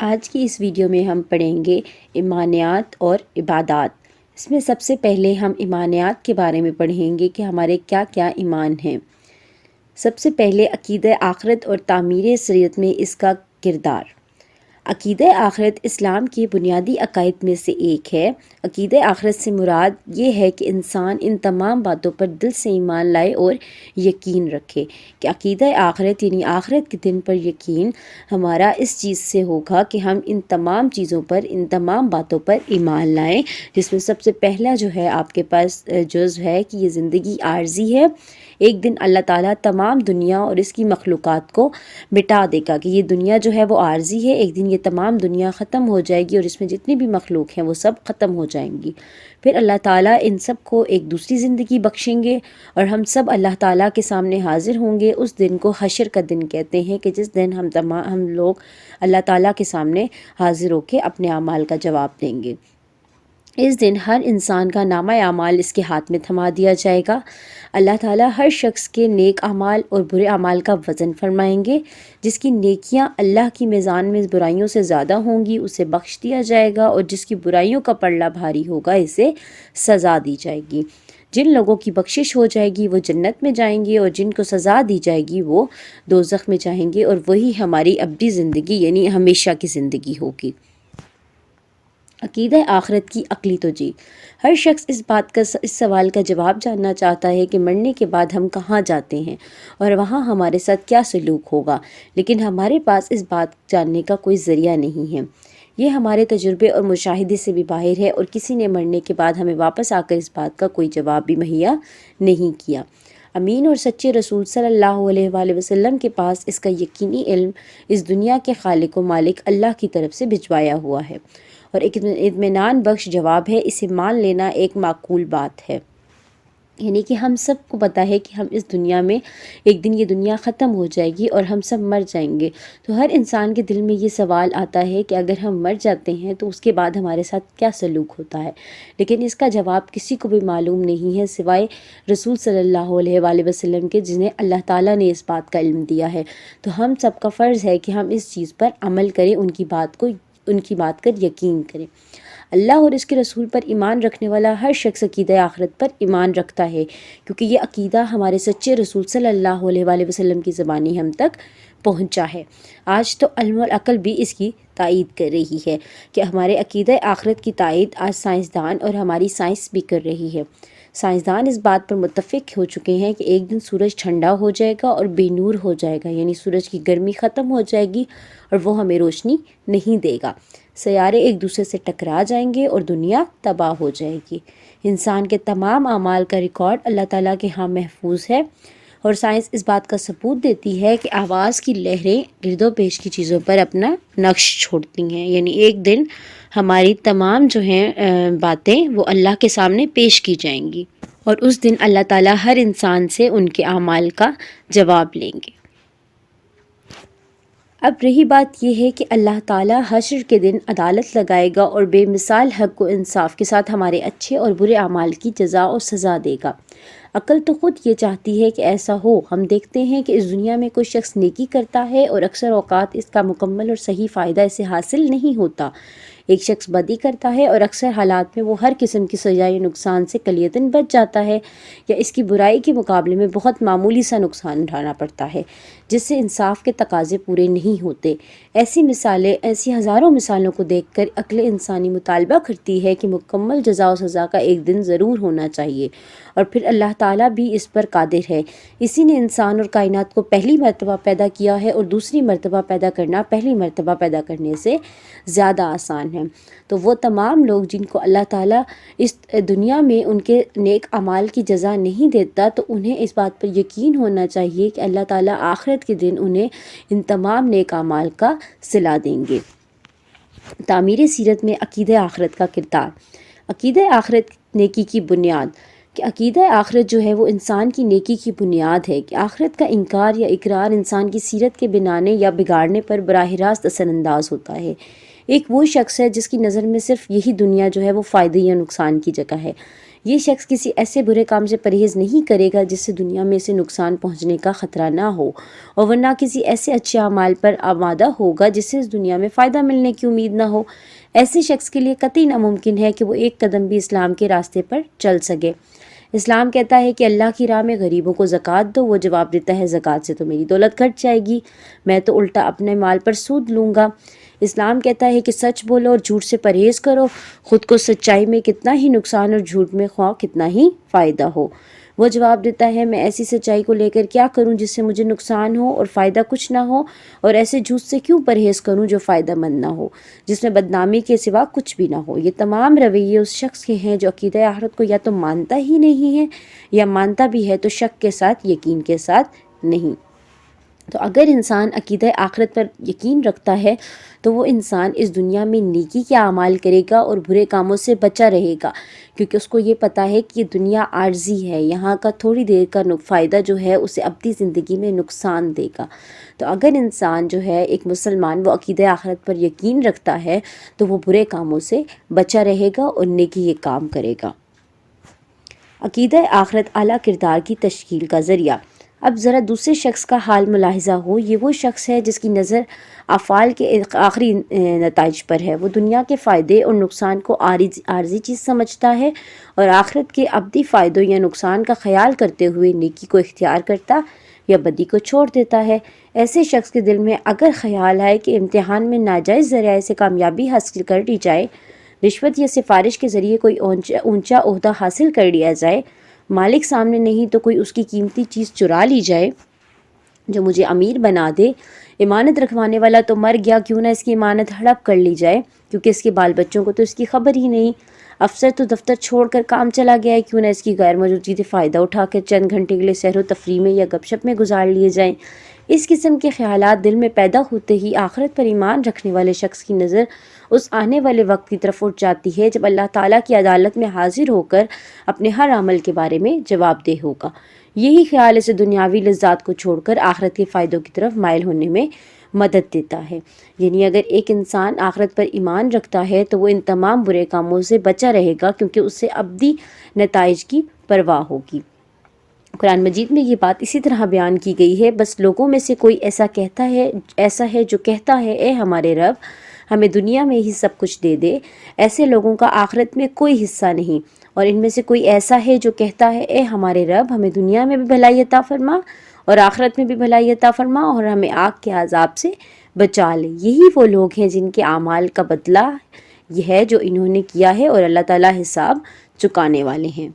آج کی اس ویڈیو میں ہم پڑھیں گے ایمانیات اور عبادات۔ اس میں سب سے پہلے ہم ایمانیات کے بارے میں پڑھیں گے کہ ہمارے کیا کیا ایمان ہیں۔ سب سے پہلے عقیدہ آخرت اور تعمیر شریعت میں اس کا کردار۔ عقیدہ آخرت اسلام کے بنیادی عقائد میں سے ایک ہے۔ عقیدہ آخرت سے مراد یہ ہے کہ انسان ان تمام باتوں پر دل سے ایمان لائے اور یقین رکھے کہ عقیدہ آخرت یعنی آخرت کے دن پر یقین ہمارا اس چیز سے ہوگا کہ ہم ان تمام چیزوں پر، ان تمام باتوں پر ایمان لائیں، جس میں سب سے پہلا جو ہے آپ کے پاس جزو ہے کہ یہ زندگی عارضی ہے۔ ایک دن اللہ تعالیٰ تمام دنیا اور اس کی مخلوقات کو مٹا دے گا کہ یہ دنیا جو ہے وہ عارضی ہے، ایک دن یہ تمام دنیا ختم ہو جائے گی اور اس میں جتنی بھی مخلوق ہیں وہ سب ختم ہو جائیں گی۔ پھر اللہ تعالیٰ ان سب کو ایک دوسری زندگی بخشیں گے اور ہم سب اللہ تعالیٰ کے سامنے حاضر ہوں گے۔ اس دن کو حشر کا دن کہتے ہیں کہ جس دن ہم لوگ اللہ تعالیٰ کے سامنے حاضر ہو کے اپنے اعمال کا جواب دیں گے۔ اس دن ہر انسان کا نامہ اعمال اس کے ہاتھ میں تھما دیا جائے گا۔ اللہ تعالیٰ ہر شخص کے نیک اعمال اور برے اعمال کا وزن فرمائیں گے۔ جس کی نیکیاں اللہ کی میزان میں برائیوں سے زیادہ ہوں گی اسے بخش دیا جائے گا، اور جس کی برائیوں کا پلڑا بھاری ہوگا اسے سزا دی جائے گی۔ جن لوگوں کی بخشش ہو جائے گی وہ جنت میں جائیں گے، اور جن کو سزا دی جائے گی وہ دوزخ میں جائیں گے، اور وہی ہماری ابدی زندگی یعنی ہمیشہ کی زندگی ہوگی۔ عقیدہ آخرت کی عقلی توجیہ۔ ہر شخص اس سوال کا جواب جاننا چاہتا ہے کہ مرنے کے بعد ہم کہاں جاتے ہیں اور وہاں ہمارے ساتھ کیا سلوک ہوگا، لیکن ہمارے پاس اس بات جاننے کا کوئی ذریعہ نہیں ہے۔ یہ ہمارے تجربے اور مشاہدے سے بھی باہر ہے، اور کسی نے مرنے کے بعد ہمیں واپس آ کر اس بات کا کوئی جواب بھی مہیا نہیں کیا۔ امین اور سچے رسول صلی اللہ علیہ وآلہ وسلم کے پاس اس کا یقینی علم اس دنیا کے خالق و مالک اللہ کی طرف سے بھجوایا ہوا ہے، اور ایک اطمینان بخش جواب ہے۔ اسے مان لینا ایک معقول بات ہے، یعنی کہ ہم سب کو پتہ ہے کہ ہم اس دنیا میں ایک دن یہ دنیا ختم ہو جائے گی اور ہم سب مر جائیں گے۔ تو ہر انسان کے دل میں یہ سوال آتا ہے کہ اگر ہم مر جاتے ہیں تو اس کے بعد ہمارے ساتھ کیا سلوک ہوتا ہے، لیکن اس کا جواب کسی کو بھی معلوم نہیں ہے سوائے رسول صلی اللہ علیہ وآلہ وسلم کے، جنہیں اللہ تعالیٰ نے اس بات کا علم دیا ہے۔ تو ہم سب کا فرض ہے کہ ہم اس چیز پر عمل کریں، ان کی بات پر یقین کریں۔ اللہ اور اس کے رسول پر ایمان رکھنے والا ہر شخص عقیدہ آخرت پر ایمان رکھتا ہے، کیونکہ یہ عقیدہ ہمارے سچے رسول صلی اللہ علیہ وآلہ وسلم کی زبانی ہم تک پہنچا ہے۔ آج تو علم اور عقل بھی اس کی تائید کر رہی ہے کہ ہمارے عقیدہ آخرت کی تائید آج سائنسدان اور ہماری سائنس بھی کر رہی ہے۔ سائنسدان اس بات پر متفق ہو چکے ہیں کہ ایک دن سورج ٹھنڈا ہو جائے گا اور بے نور ہو جائے گا، یعنی سورج کی گرمی ختم ہو جائے گی اور وہ ہمیں روشنی نہیں دے گا۔ سیارے ایک دوسرے سے ٹکرا جائیں گے اور دنیا تباہ ہو جائے گی۔ انسان کے تمام اعمال کا ریکارڈ اللہ تعالیٰ کے ہاں محفوظ ہے، اور سائنس اس بات کا ثبوت دیتی ہے کہ آواز کی لہریں گرد و پیش کی چیزوں پر اپنا نقش چھوڑتی ہیں، یعنی ایک دن ہماری تمام جو ہیں باتیں وہ اللہ کے سامنے پیش کی جائیں گی، اور اس دن اللہ تعالیٰ ہر انسان سے ان کے اعمال کا جواب لیں گے۔ اب رہی بات یہ ہے کہ اللہ تعالیٰ حشر کے دن عدالت لگائے گا اور بے مثال حق و انصاف کے ساتھ ہمارے اچھے اور برے اعمال کی جزا اور سزا دے گا۔ عقل تو خود یہ چاہتی ہے کہ ایسا ہو۔ ہم دیکھتے ہیں کہ اس دنیا میں کوئی شخص نیکی کرتا ہے اور اکثر اوقات اس کا مکمل اور صحیح فائدہ اسے حاصل نہیں ہوتا۔ ایک شخص بدی کرتا ہے اور اکثر حالات میں وہ ہر قسم کی سزا یا نقصان سے کلیتاً بچ جاتا ہے، یا اس کی برائی کے مقابلے میں بہت معمولی سا نقصان اٹھانا پڑتا ہے جس سے انصاف کے تقاضے پورے نہیں ہوتے۔ ایسی ہزاروں مثالوں کو دیکھ کر عقل انسانی مطالبہ کرتی ہے کہ مکمل جزا و سزا کا ایک دن ضرور ہونا چاہیے، اور پھر اللہ تعالیٰ بھی اس پر قادر ہے۔ اسی نے انسان اور کائنات کو پہلی مرتبہ پیدا کیا ہے، اور دوسری مرتبہ پیدا کرنا پہلی مرتبہ پیدا کرنے سے زیادہ آسان ہے۔ تو وہ تمام لوگ جن کو اللہ تعالیٰ اس دنیا میں ان کے نیک اعمال کی جزا نہیں دیتا، تو انہیں اس بات پر یقین ہونا چاہیے کہ اللہ تعالیٰ آخرت کے دن انہیں ان تمام نیک اعمال کا صلہ دیں گے۔ تعمیر سیرت میں عقیدہ آخرت کا کردار۔ عقیدہ آخرت نیکی کی بنیاد۔ کہ عقیدہ آخرت جو ہے وہ انسان کی نیکی کی بنیاد ہے، کہ آخرت کا انکار یا اقرار انسان کی سیرت کے بنانے یا بگاڑنے پر براہ راست اثر انداز ہوتا ہے۔ ایک وہ شخص ہے جس کی نظر میں صرف یہی دنیا جو ہے وہ فائدے یا نقصان کی جگہ ہے۔ یہ شخص کسی ایسے برے کام سے پرہیز نہیں کرے گا جس سے دنیا میں اسے نقصان پہنچنے کا خطرہ نہ ہو، اور ورنہ کسی ایسے اچھے اعمال پر آمادہ ہوگا جس سے اس دنیا میں فائدہ ملنے کی امید نہ ہو۔ ایسے شخص کے لیے قطعی ناممکن ہے کہ وہ ایک قدم بھی اسلام کے راستے پر چل سکے۔ اسلام کہتا ہے کہ اللہ کی راہ میں غریبوں کو زکوٰۃ دو۔ وہ جواب دیتا ہے زکوٰۃ سے تو میری دولت گھٹ جائے گی، میں تو الٹا اپنے مال پر سود لوں گا۔ اسلام کہتا ہے کہ سچ بولو اور جھوٹ سے پرہیز کرو، خود کو سچائی میں کتنا ہی نقصان اور جھوٹ میں خواہ کتنا ہی فائدہ ہو۔ وہ جواب دیتا ہے میں ایسی سچائی کو لے کر کیا کروں جس سے مجھے نقصان ہو اور فائدہ کچھ نہ ہو، اور ایسے جھوٹ سے کیوں پرہیز کروں جو فائدہ مند نہ ہو، جس میں بدنامی کے سوا کچھ بھی نہ ہو۔ یہ تمام رویے اس شخص کے ہیں جو عقیدہ آخرت کو یا تو مانتا ہی نہیں ہے، یا مانتا بھی ہے تو شک کے ساتھ، یقین کے ساتھ نہیں۔ تو اگر انسان عقیدہ آخرت پر یقین رکھتا ہے تو وہ انسان اس دنیا میں نیکی کے اعمال کرے گا اور برے کاموں سے بچا رہے گا، کیونکہ اس کو یہ پتہ ہے کہ یہ دنیا عارضی ہے، یہاں کا تھوڑی دیر کا فائدہ جو ہے اسے ابدی زندگی میں نقصان دے گا۔ تو اگر انسان جو ہے ایک مسلمان وہ عقیدہ آخرت پر یقین رکھتا ہے تو وہ برے کاموں سے بچا رہے گا اور نیکی کے کام کرے گا۔ عقیدہ آخرت اعلیٰ کردار کی تشکیل کا ذریعہ۔ اب ذرا دوسرے شخص کا حال ملاحظہ ہو۔ یہ وہ شخص ہے جس کی نظر افعال کے آخری نتائج پر ہے۔ وہ دنیا کے فائدے اور نقصان کو عارضی چیز سمجھتا ہے اور آخرت کے ابدی فائدوں یا نقصان کا خیال کرتے ہوئے نیکی کو اختیار کرتا یا بدی کو چھوڑ دیتا ہے۔ ایسے شخص کے دل میں اگر خیال آئے کہ امتحان میں ناجائز ذرائع سے کامیابی حاصل کر لی جائے، رشوت یا سفارش کے ذریعے کوئی اونچا عہدہ حاصل کر لیا جائے، مالک سامنے نہیں تو کوئی اس کی قیمتی چیز چرا لی جائے جو مجھے امیر بنا دے، امانت رکھوانے والا تو مر گیا، کیوں نہ اس کی امانت ہڑپ کر لی جائے، کیونکہ اس کے بال بچوں کو تو اس کی خبر ہی نہیں، افسر تو دفتر چھوڑ کر کام چلا گیا ہے، کیوں نہ اس کی غیر موجودگی سے فائدہ اٹھا کر چند گھنٹے کے لیے سیر و تفریح میں یا گپ شپ میں گزار لیے جائیں۔ اس قسم کے خیالات دل میں پیدا ہوتے ہی آخرت پر ایمان رکھنے والے شخص کی نظر اس آنے والے وقت کی طرف اٹھ جاتی ہے جب اللہ تعالیٰ کی عدالت میں حاضر ہو کر اپنے ہر عمل کے بارے میں جواب دہ ہوگا۔ یہی خیال اسے دنیاوی لذات کو چھوڑ کر آخرت کے فائدوں کی طرف مائل ہونے میں مدد دیتا ہے۔ یعنی اگر ایک انسان آخرت پر ایمان رکھتا ہے تو وہ ان تمام برے کاموں سے بچا رہے گا، کیونکہ اس سے ابدی نتائج کی پرواہ ہوگی۔ قرآن مجید میں یہ بات اسی طرح بیان کی گئی ہے، بس لوگوں میں سے کوئی ایسا ہے جو کہتا ہے اے ہمارے رب ہمیں دنیا میں ہی سب کچھ دے دے، ایسے لوگوں کا آخرت میں کوئی حصہ نہیں، اور ان میں سے کوئی ایسا ہے جو کہتا ہے اے ہمارے رب ہمیں دنیا میں بھی بھلائی عطا فرما اور آخرت میں بھی بھلائی عطا فرما اور ہمیں آگ کے عذاب سے بچا لے۔ یہی وہ لوگ ہیں جن کے اعمال کا بدلہ یہ ہے جو انہوں نے کیا ہے، اور اللہ تعالیٰ حساب چکانے والے ہیں۔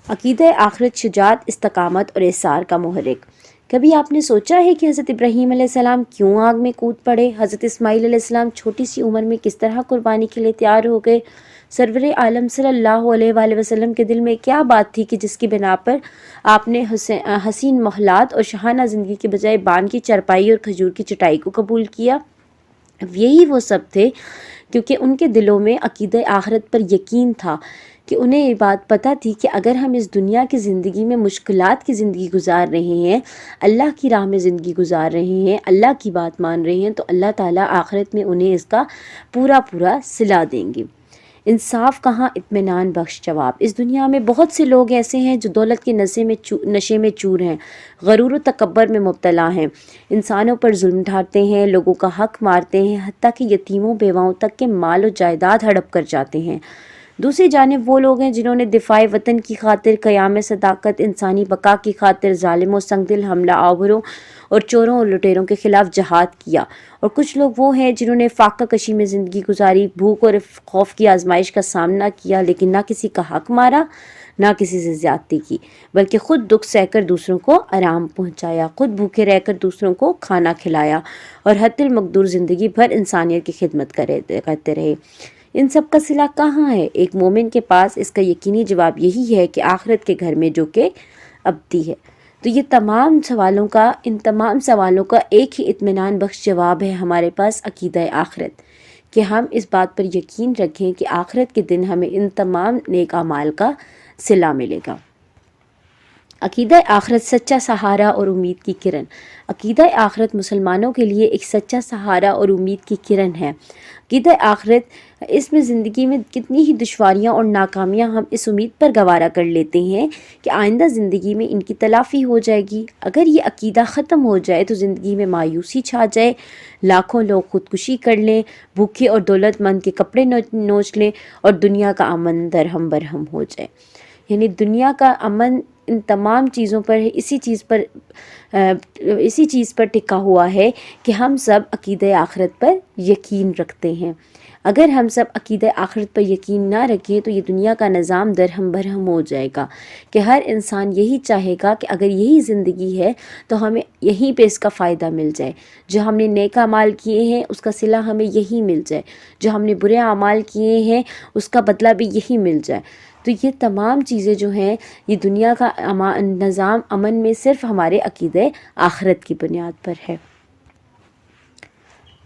عقیدہ آخرت شجاعت، استقامت اور اصرار کا محرک۔ کبھی آپ نے سوچا ہے کہ حضرت ابراہیم علیہ السلام کیوں آگ میں کود پڑے؟ حضرت اسماعیل علیہ السلام چھوٹی سی عمر میں کس طرح قربانی کے لیے تیار ہو گئے؟ سرور عالم صلی اللہ علیہ وآلہ وسلم کے دل میں کیا بات تھی کہ جس کی بنا پر آپ نے حسین محلات اور شاہانہ زندگی کے بجائے بان کی چارپائی اور کھجور کی چٹائی کو قبول کیا؟ یہی وہ سب تھے کیونکہ ان کے دلوں میں عقیدہ آخرت پر یقین تھا، کہ انہیں یہ بات پتہ تھی کہ اگر ہم اس دنیا کی زندگی میں مشکلات کی زندگی گزار رہے ہیں، اللہ کی راہ میں زندگی گزار رہے ہیں، اللہ کی بات مان رہے ہیں، تو اللہ تعالیٰ آخرت میں انہیں اس کا پورا صلہ دیں گے۔ انصاف کہاں، اطمینان بخش جواب۔ اس دنیا میں بہت سے لوگ ایسے ہیں جو دولت کے نشے میں چور ہیں، غرور و تکبر میں مبتلا ہیں، انسانوں پر ظلم ڈھاتے ہیں، لوگوں کا حق مارتے ہیں، حتیٰ کہ یتیموں بیواؤں تک کے مال و جائیداد ہڑپ کر جاتے ہیں۔ دوسری جانب وہ لوگ ہیں جنہوں نے دفاع وطن کی خاطر، قیام صداقت، انسانی بقا کی خاطر ظالموں، سنگ دل حملہ آوروں اور چوروں اور لٹیروں کے خلاف جہاد کیا، اور کچھ لوگ وہ ہیں جنہوں نے فاقہ کشی میں زندگی گزاری، بھوک اور خوف کی آزمائش کا سامنا کیا، لیکن نہ کسی کا حق مارا، نہ کسی سے زیادتی کی، بلکہ خود دکھ سہ کر دوسروں کو آرام پہنچایا، خود بھوکے رہ کر دوسروں کو کھانا کھلایا، اور حد المقدور زندگی بھر انسانیت کی خدمت کرتے رہے۔ ان سب کا صلہ کہاں ہے؟ ایک مومن کے پاس اس کا یقینی جواب یہی ہے کہ آخرت کے گھر میں جو کہ ابدی ہے۔ تو ان تمام سوالوں کا ایک ہی اطمینان بخش جواب ہے ہمارے پاس عقیدہ آخرت، کہ ہم اس بات پر یقین رکھیں کہ آخرت کے دن ہمیں ان تمام نیک اعمال کا صلہ ملے گا۔ عقیدہ آخرت سچا سہارا اور امید کی کرن۔ عقیدہ آخرت مسلمانوں کے لیے ایک سچا سہارا اور امید کی کرن ہے۔ عقیدہ آخرت، اس میں زندگی میں کتنی ہی دشواریاں اور ناکامیاں ہم اس امید پر گوارا کر لیتے ہیں کہ آئندہ زندگی میں ان کی تلافی ہو جائے گی۔ اگر یہ عقیدہ ختم ہو جائے تو زندگی میں مایوسی چھا جائے، لاکھوں لوگ خودکشی کر لیں، بھوکے اور دولت مند کے کپڑے نوچ لیں اور دنیا کا امن درہم برہم ہو جائے۔ یعنی دنیا کا امن ان تمام چیزوں پر اسی چیز پر ٹکا ہوا ہے کہ ہم سب عقیدہ آخرت پر یقین رکھتے ہیں۔ اگر ہم سب عقیدہ آخرت پر یقین نہ رکھیں تو یہ دنیا کا نظام درہم برہم ہو جائے گا کہ ہر انسان یہی چاہے گا کہ اگر یہی زندگی ہے تو ہمیں یہیں پہ اس کا فائدہ مل جائے، جو ہم نے نیک اعمال کیے ہیں اس کا صلہ ہمیں یہی مل جائے، جو ہم نے برے اعمال کیے ہیں اس کا بدلہ بھی یہی مل جائے۔ تو یہ تمام چیزیں جو ہیں یہ دنیا کا نظام امن میں صرف ہمارے عقیدہ آخرت کی بنیاد پر ہے۔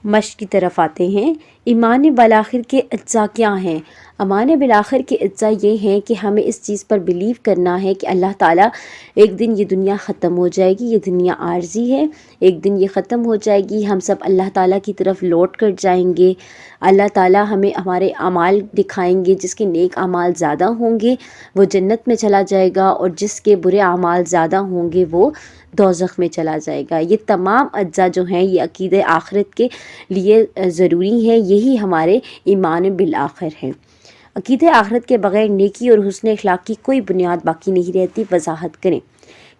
مشق کی طرف آتے ہیں۔ ایمان بالآخر کے اجزاء کیا ہیں؟ ایمان بالآخر کے اجزاء یہ ہیں کہ ہمیں اس چیز پر بلیو کرنا ہے کہ اللہ تعالیٰ ایک دن یہ دنیا ختم ہو جائے گی، یہ دنیا عارضی ہے، ایک دن یہ ختم ہو جائے گی، ہم سب اللہ تعالیٰ کی طرف لوٹ کر جائیں گے، اللہ تعالیٰ ہمیں ہمارے اعمال دکھائیں گے، جس کے نیک اعمال زیادہ ہوں گے وہ جنت میں چلا جائے گا اور جس کے برے اعمال زیادہ ہوں گے وہ دوزخ میں چلا جائے گا۔ یہ تمام اجزاء جو ہیں یہ عقیدہ آخرت کے لیے ضروری ہیں، یہی ہمارے ایمان بالآخر ہے۔ عقیدہ آخرت کے بغیر نیکی اور حسن اخلاق کی کوئی بنیاد باقی نہیں رہتی۔ وضاحت کریں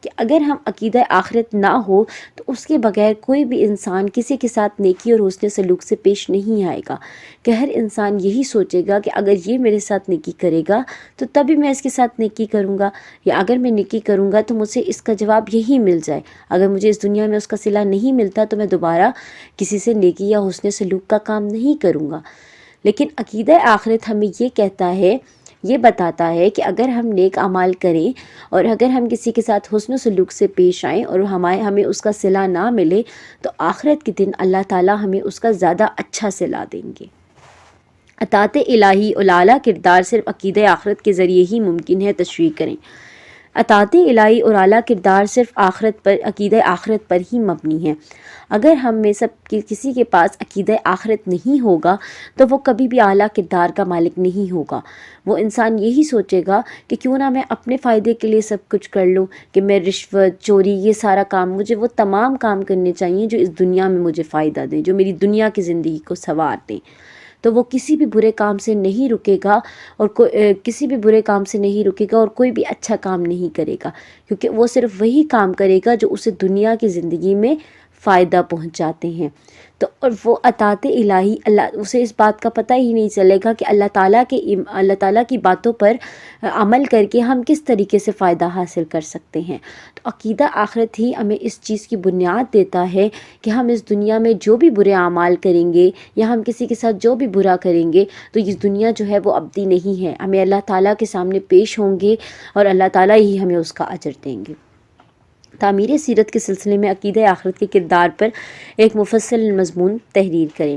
کہ اگر ہم عقیدہ آخرت نہ ہو تو اس کے بغیر کوئی بھی انسان کسی کے ساتھ نیکی اور حسن سلوک سے پیش نہیں آئے گا، کہ ہر انسان یہی سوچے گا کہ اگر یہ میرے ساتھ نیکی کرے گا تو تبھی میں اس کے ساتھ نیکی کروں گا، یا اگر میں نیکی کروں گا تو مجھے اس کا جواب یہی مل جائے، اگر مجھے اس دنیا میں اس کا صلہ نہیں ملتا تو میں دوبارہ کسی سے نیکی یا حسن سلوک کا کام نہیں کروں گا۔ لیکن عقیدہ آخرت ہمیں یہ کہتا ہے، یہ بتاتا ہے کہ اگر ہم نیک اعمال کریں اور اگر ہم کسی کے ساتھ حسن و سلوک سے پیش آئیں اور ہمیں اس کا صلہ نہ ملے تو آخرت کے دن اللہ تعالیٰ ہمیں اس کا زیادہ اچھا صلہ دیں گے۔ اطاعت الہی اور اعلیٰ کردار صرف عقیدہ آخرت کے ذریعے ہی ممکن ہے۔ تشریح کریں۔ اطاعت الہی اور اعلیٰ کردار صرف عقیدہ آخرت پر ہی مبنی ہے۔ اگر ہم میں سب کسی کے پاس عقیدہ آخرت نہیں ہوگا تو وہ کبھی بھی اعلیٰ کردار کا مالک نہیں ہوگا۔ وہ انسان یہی سوچے گا کہ کیوں نہ میں اپنے فائدے کے لیے سب کچھ کر لوں، کہ میں رشوت، چوری، یہ سارا کام، مجھے وہ تمام کام کرنے چاہیے جو اس دنیا میں مجھے فائدہ دیں، جو میری دنیا کی زندگی کو سنوار دیں۔ تو وہ کسی بھی برے کام سے نہیں رکے گا اور کوئی بھی اچھا کام نہیں کرے گا، کیونکہ وہ صرف وہی کام کرے گا جو اسے دنیا کی زندگی میں فائدہ پہنچاتے ہیں۔ تو اور وہ اطاعت الہی، اسے اس بات کا پتہ ہی نہیں چلے گا کہ اللہ تعالیٰ کی باتوں پر عمل کر کے ہم کس طریقے سے فائدہ حاصل کر سکتے ہیں۔ تو عقیدہ آخرت ہی ہمیں اس چیز کی بنیاد دیتا ہے کہ ہم اس دنیا میں جو بھی برے اعمال کریں گے یا ہم کسی کے ساتھ جو بھی برا کریں گے تو یہ دنیا جو ہے وہ ابدی نہیں ہے، ہمیں اللہ تعالیٰ کے سامنے پیش ہوں گے اور اللہ تعالیٰ ہی ہمیں اس کا اجر دیں گے۔ تعمیر سیرت کے سلسلے میں عقیدہ آخرت کے کردار پر ایک مفصل مضمون تحریر کریں۔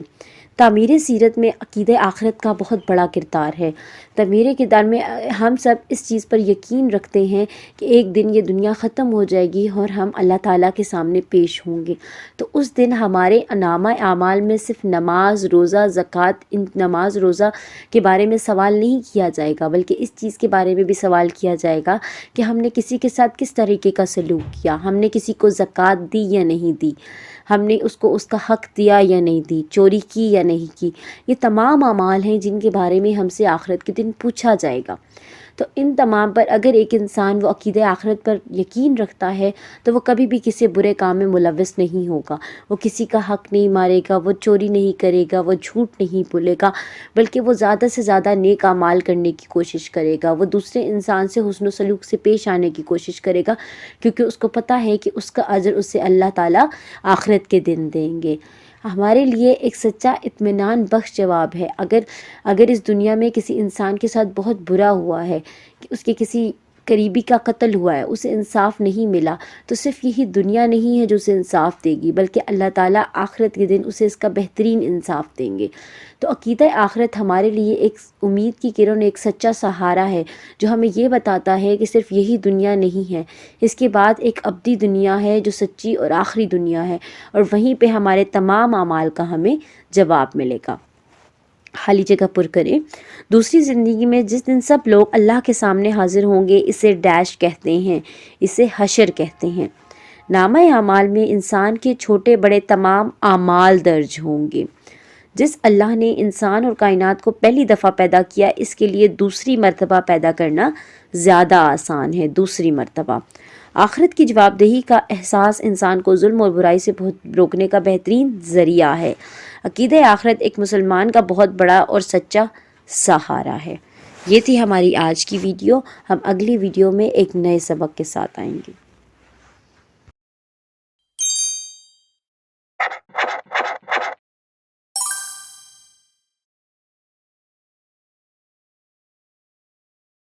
تعمیر سیرت میں عقیدہ آخرت کا بہت بڑا کردار ہے۔ تعمیر کردار میں ہم سب اس چیز پر یقین رکھتے ہیں کہ ایک دن یہ دنیا ختم ہو جائے گی اور ہم اللہ تعالیٰ کے سامنے پیش ہوں گے، تو اس دن ہمارے نامہ اعمال میں صرف نماز، روزہ، زکوٰۃ، ان نماز روزہ کے بارے میں سوال نہیں کیا جائے گا، بلکہ اس چیز کے بارے میں بھی سوال کیا جائے گا کہ ہم نے کسی کے ساتھ کس طریقے کا سلوک کیا، ہم نے کسی کو زکوٰۃ دی یا نہیں دی، ہم نے اس کو اس کا حق دیا یا نہیں دی، چوری کی یا نہیں کی۔ یہ تمام اعمال ہیں جن کے بارے میں ہم سے آخرت کے دن پوچھا جائے گا۔ تو ان تمام پر اگر ایک انسان وہ عقیدہ آخرت پر یقین رکھتا ہے تو وہ کبھی بھی کسی برے کام میں ملوث نہیں ہوگا، وہ کسی کا حق نہیں مارے گا، وہ چوری نہیں کرے گا، وہ جھوٹ نہیں بولے گا، بلکہ وہ زیادہ سے زیادہ نیک اعمال کرنے کی کوشش کرے گا، وہ دوسرے انسان سے حسن و سلوک سے پیش آنے کی کوشش کرے گا، کیونکہ اس کو پتہ ہے کہ اس کا اجر اسے اللہ تعالیٰ آخرت کے دن دیں گے۔ ہمارے لیے ایک سچا اطمینان بخش جواب ہے، اگر اس دنیا میں کسی انسان کے ساتھ بہت برا ہوا ہے، کہ اس کے کسی قریبی کا قتل ہوا ہے، اسے انصاف نہیں ملا، تو صرف یہی دنیا نہیں ہے جو اسے انصاف دے گی، بلکہ اللہ تعالیٰ آخرت کے دن اسے اس کا بہترین انصاف دیں گے۔ تو عقیدہ آخرت ہمارے لیے ایک امید کی کرن، ایک سچا سہارا ہے جو ہمیں یہ بتاتا ہے کہ صرف یہی دنیا نہیں ہے، اس کے بعد ایک ابدی دنیا ہے جو سچی اور آخری دنیا ہے، اور وہیں پہ ہمارے تمام اعمال کا ہمیں جواب ملے گا۔ خالی جگہ پر کریں۔ دوسری زندگی میں جس دن سب لوگ اللہ کے سامنے حاضر ہوں گے، اسے ڈیش کہتے ہیں، اسے حشر کہتے ہیں۔ نامہ اعمال میں انسان کے چھوٹے بڑے تمام اعمال درج ہوں گے۔ جس اللہ نے انسان اور کائنات کو پہلی دفعہ پیدا کیا، اس کے لیے دوسری مرتبہ پیدا کرنا زیادہ آسان ہے۔ دوسری مرتبہ آخرت کی جواب دہی کا احساس انسان کو ظلم اور برائی سے روکنے کا بہترین ذریعہ ہے۔ عقیدہ آخرت ایک مسلمان کا بہت بڑا اور سچا سہارا ہے۔ یہ تھی ہماری آج کی ویڈیو۔ ہم اگلی ویڈیو میں ایک نئے سبق کے ساتھ آئیں گے۔